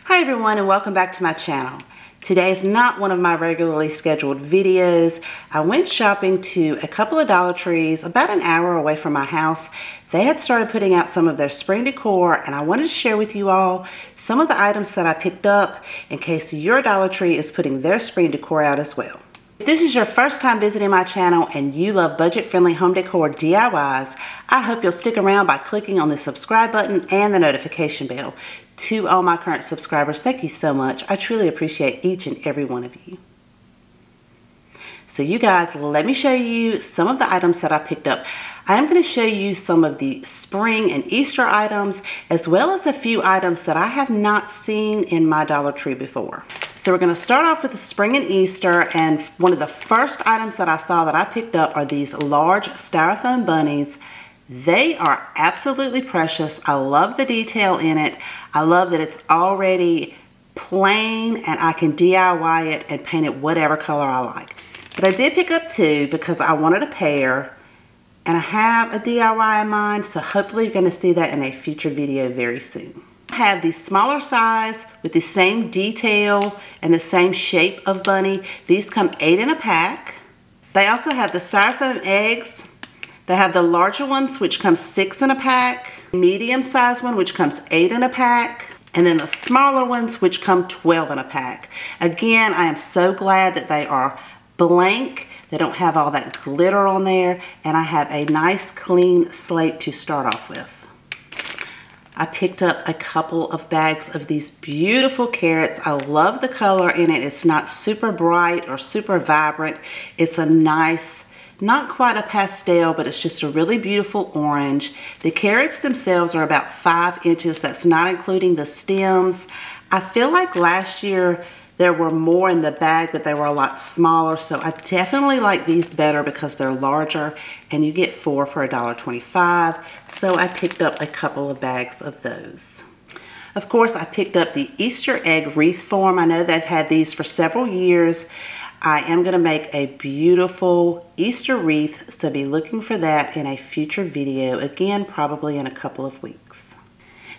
Hi everyone, and welcome back to my channel. Today is not one of my regularly scheduled videos. I went shopping to a couple of Dollar Trees about an hour away from my house. They had started putting out some of their spring decor, and I wanted to share with you all some of the items that I picked up in case your Dollar Tree is putting their spring decor out as well. If this is your first time visiting my channel and you love budget-friendly home decor DIYs, I hope you'll stick around by clicking on the subscribe button and the notification bell. To all my current subscribers, thank you so much. I truly appreciate each and every one of you. So you guys, let me show you some of the items that I picked up. I am going to show you some of the spring and Easter items, as well as a few items that I have not seen in my Dollar Tree before. So we're going to start off with the spring and Easter, and one of the first items that I saw that I picked up are these large styrofoam bunnies. They are absolutely precious. I love the detail in it. I love that it's already plain and I can DIY it and paint it whatever color I like. But I did pick up two because I wanted a pair, and I have a DIY in mind, so hopefully you're going to see that in a future video very soon. I have the smaller size with the same detail and the same shape of bunny. These come 8 in a pack. They also have the styrofoam eggs. They have the larger ones, which comes 6 in a pack, medium size one, which comes 8 in a pack, and then the smaller ones, which come 12 in a pack. Again, I am so glad that they are blank. They don't have all that glitter on there, and I have a nice clean slate to start off with. I picked up a couple of bags of these beautiful carrots. I love the color in it. It's not super bright or super vibrant. It's a nice, not quite a pastel, but it's just a really beautiful orange. The carrots themselves are about 5 inches. That's not including the stems. I feel like last year there were more in the bag, but they were a lot smaller. So I definitely like these better because they're larger, and you get 4 for $1.25. So I picked up a couple of bags of those. Of course, I picked up the Easter egg wreath form. I know they've had these for several years. I am going to make a beautiful Easter wreath, so be looking for that in a future video, again, probably in a couple of weeks.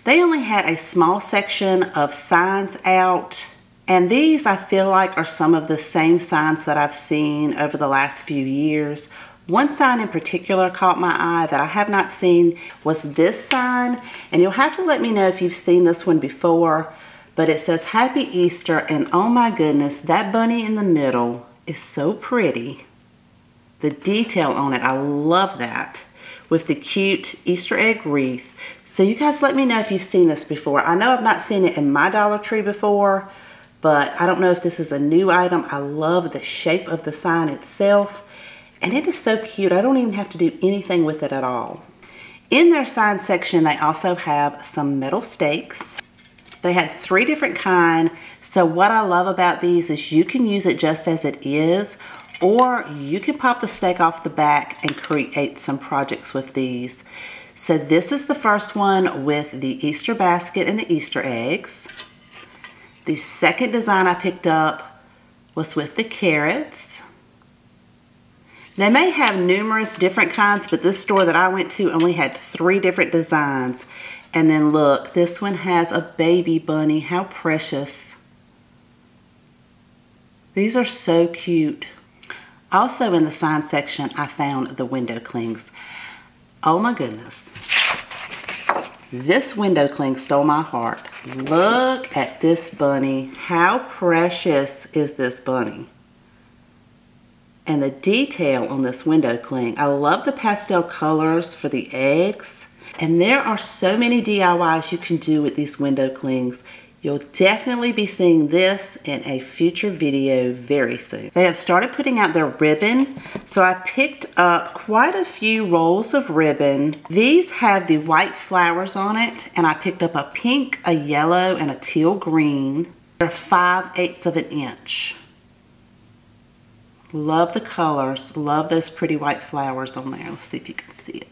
They only had a small section of signs out, and these I feel like are some of the same signs that I've seen over the last few years. One sign in particular caught my eye that I have not seen was this sign, and you'll have to let me know if you've seen this one before. But it says Happy Easter, and oh my goodness, that bunny in the middle is so pretty. The detail on it, I love that, with the cute Easter egg wreath. So you guys let me know if you've seen this before. I know I've not seen it in my Dollar Tree before, but I don't know if this is a new item. I love the shape of the sign itself, and it is so cute. I don't even have to do anything with it at all. In their sign section, they also have some metal stakes. They had 3 different kinds, so what I love about these is you can use it just as it is, or you can pop the stake off the back and create some projects with these. So this is the first one with the Easter basket and the Easter eggs. The second design I picked up was with the carrots. They may have numerous different kinds, but this store that I went to only had 3 different designs. And then look, this one has a baby bunny. How precious. These are so cute. Also in the sign section, I found the window clings. Oh my goodness. This window cling stole my heart. Look at this bunny. How precious is this bunny? And the detail on this window cling. I love the pastel colors for the eggs. And there are so many DIYs you can do with these window clings. You'll definitely be seeing this in a future video very soon. They have started putting out their ribbon, so I picked up quite a few rolls of ribbon. These have the white flowers on it, and I picked up a pink, a yellow, and a teal green. They're 5/8 of an inch. Love the colors. Love those pretty white flowers on there. Let's see if you can see it.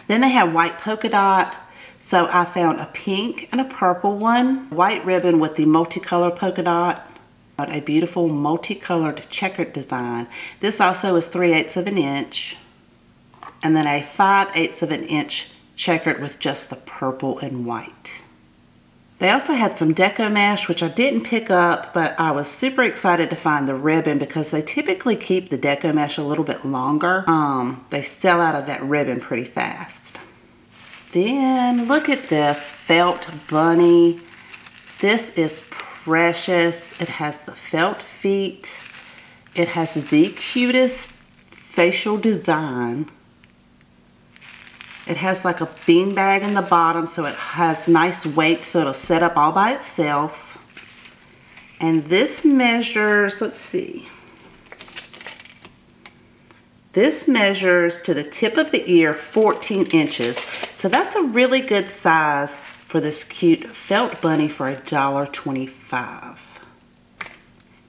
Then they have white polka dot, so I found a pink and a purple one. White ribbon with the multicolored polka dot. A beautiful multicolored checkered design. This also is 3/8 of an inch. And then a 5/8 of an inch checkered with just the purple and white. They also had some deco mesh, which I didn't pick up, but I was super excited to find the ribbon because they typically keep the deco mesh a little bit longer. They sell out of that ribbon pretty fast. Then look at this felt bunny. This is precious. It has the felt feet. It has the cutest facial design. It has like a bean bag in the bottom, so it has nice weight, so it'll set up all by itself. And this measures, let's see. This measures to the tip of the ear 14 inches. So that's a really good size for this cute felt bunny for $1.25.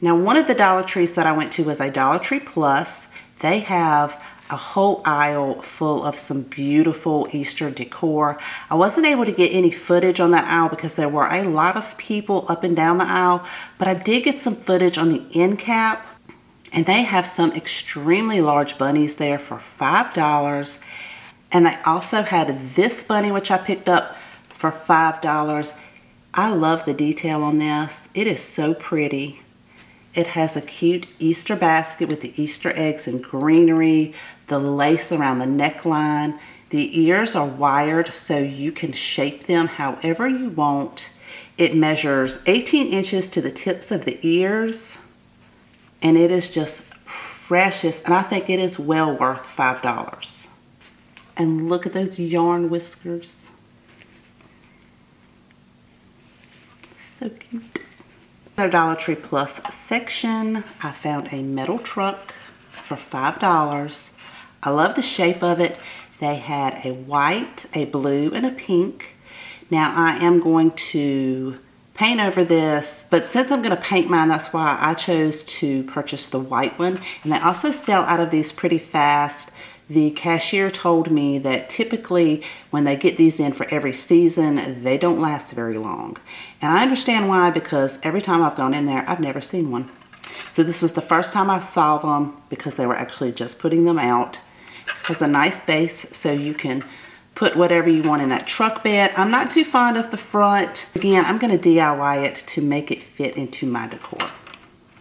Now, one of the Dollar Trees that I went to was a Dollar Tree Plus. They have a whole aisle full of some beautiful Easter decor. I wasn't able to get any footage on that aisle because there were a lot of people up and down the aisle, but I did get some footage on the end cap, and they have some extremely large bunnies there for $5. And they also had this bunny, which I picked up for $5. I love the detail on this. It is so pretty. It has a cute Easter basket with the Easter eggs and greenery, the lace around the neckline. The ears are wired so you can shape them however you want. It measures 18 inches to the tips of the ears, and it is just precious, and I think it is well worth $5. And look at those yarn whiskers. So cute. Their Dollar Tree Plus section, I found a metal truck for $5. I love the shape of it. They had a white, a blue, and a pink. Now I am going to paint over this, but since I'm going to paint mine, that's why I chose to purchase the white one. And they also sell out of these pretty fast. The cashier told me that typically when they get these in for every season, they don't last very long. And I understand why, because every time I've gone in there, I've never seen one. So this was the first time I saw them because they were actually just putting them out. It has a nice base so you can put whatever you want in that truck bed. I'm not too fond of the front. Again, I'm going to DIY it to make it fit into my decor.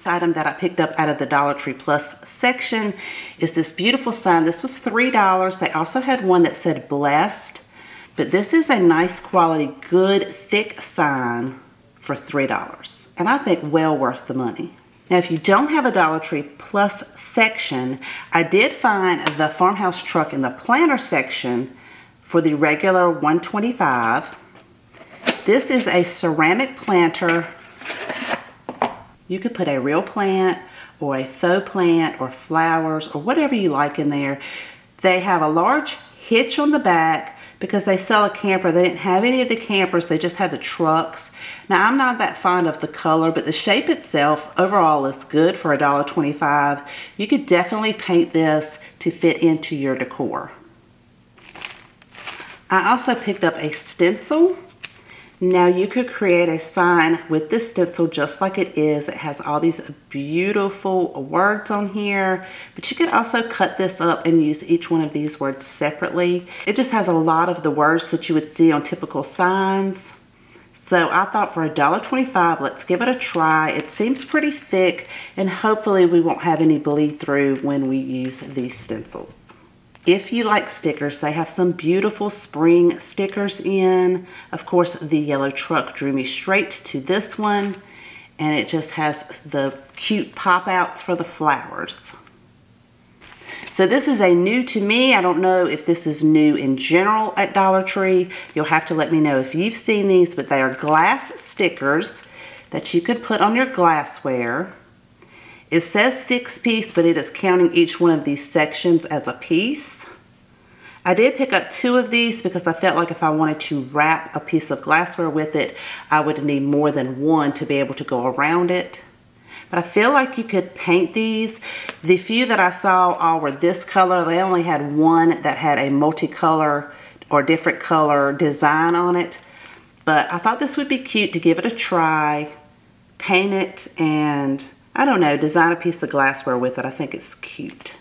Item that I picked up out of the Dollar Tree Plus section is this beautiful sign. This was $3. They also had one that said blessed, but this is a nice quality, good, thick sign for $3, and I think well worth the money. Now, if you don't have a Dollar Tree Plus section, I did find the Farmhouse truck in the planter section for the regular $125. This is a ceramic planter. You could put a real plant or a faux plant or flowers or whatever you like in there. They have a large hitch on the back because they sell a camper. They didn't have any of the campers, they just had the trucks. Now, I'm not that fond of the color, but the shape itself overall is good for $1.25. You could definitely paint this to fit into your decor. I also picked up a stencil. Now you could create a sign with this stencil just like it is. It has all these beautiful words on here, but you could also cut this up and use each one of these words separately. It just has a lot of the words that you would see on typical signs. So I thought for $1.25, let's give it a try. It seems pretty thick, and hopefully we won't have any bleed through when we use these stencils. If you like stickers, they have some beautiful spring stickers in. Of course, the yellow truck drew me straight to this one, and it just has the cute pop-outs for the flowers. So this is a new to me. I don't know if this is new in general at Dollar Tree. You'll have to let me know if you've seen these, but they are glass stickers that you could put on your glassware. It says 6-piece, but it is counting each one of these sections as a piece. I did pick up 2 of these because I felt like if I wanted to wrap a piece of glassware with it, I would need more than one to be able to go around it. But I feel like you could paint these. The few that I saw all were this color. They only had one that had a multicolor or different color design on it. But I thought this would be cute to give it a try, paint it, and I don't know, design a piece of glassware with it. I think it's cute.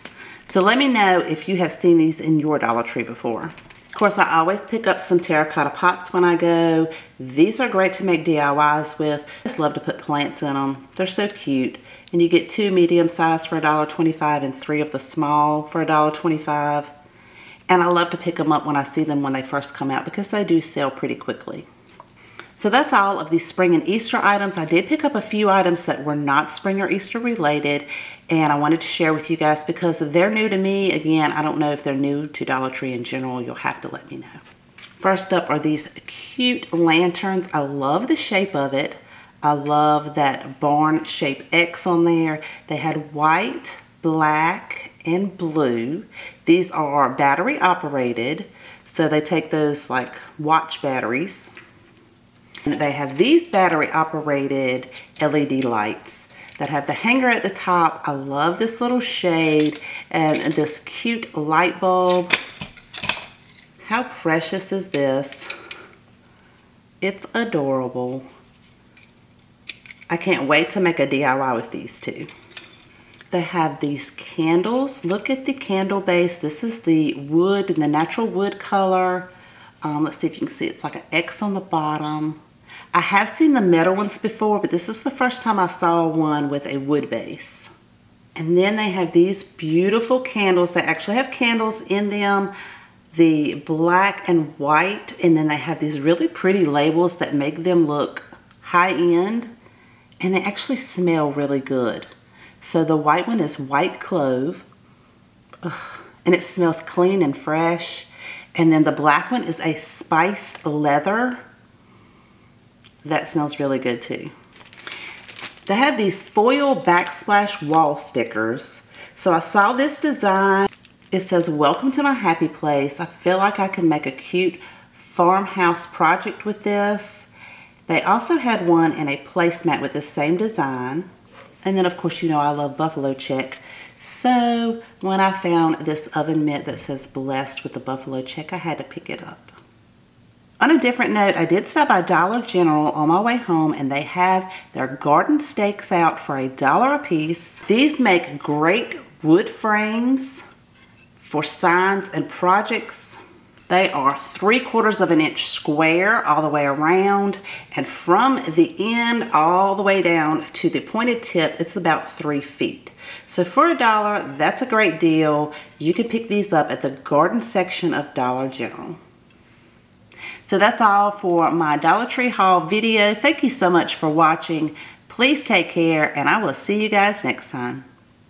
So let me know if you have seen these in your Dollar Tree before. Of course, I always pick up some terracotta pots when I go. These are great to make DIYs with. I just love to put plants in them. They're so cute. And you get 2 medium size for $1.25 and 3 of the small for $1.25. And I love to pick them up when I see them when they first come out because they do sell pretty quickly. So that's all of the spring and Easter items. I did pick up a few items that were not spring or Easter related, and I wanted to share with you guys because they're new to me. Again, I don't know if they're new to Dollar Tree in general. You'll have to let me know. First up are these cute lanterns. I love the shape of it. I love that barn shape X on there. They had white, black, and blue. These are battery operated, so they take those like watch batteries. And they have these battery operated LED lights that have the hanger at the top. I love this little shade and this cute light bulb. How precious is this? It's adorable. I can't wait to make a DIY with these two. They have these candles. Look at the candle base. This is the wood and the natural wood color. Let's see if you can see. It's like an X on the bottom. I have seen the metal ones before, but this is the first time I saw one with a wood base. And then they have these beautiful candles. They actually have candles in them, the black and white, and then they have these really pretty labels that make them look high-end, and they actually smell really good. So the white one is white clove, and it smells clean and fresh. And then the black one is a spiced leather. That smells really good too. They have these foil backsplash wall stickers. So I saw this design. It says, "Welcome to my happy place." I feel like I can make a cute farmhouse project with this. They also had one in a placemat with the same design. And then of course, you know I love buffalo check. So when I found this oven mitt that says blessed with the buffalo check, I had to pick it up. On a different note, I did stop by Dollar General on my way home, and they have their garden stakes out for $1 a piece. These make great wood frames for signs and projects. They are 3/4 of an inch square all the way around, and from the end all the way down to the pointed tip, it's about 3 feet. So for $1, that's a great deal. You can pick these up at the garden section of Dollar General. So that's all for my Dollar Tree haul video. Thank you so much for watching. Please take care, and I will see you guys next time.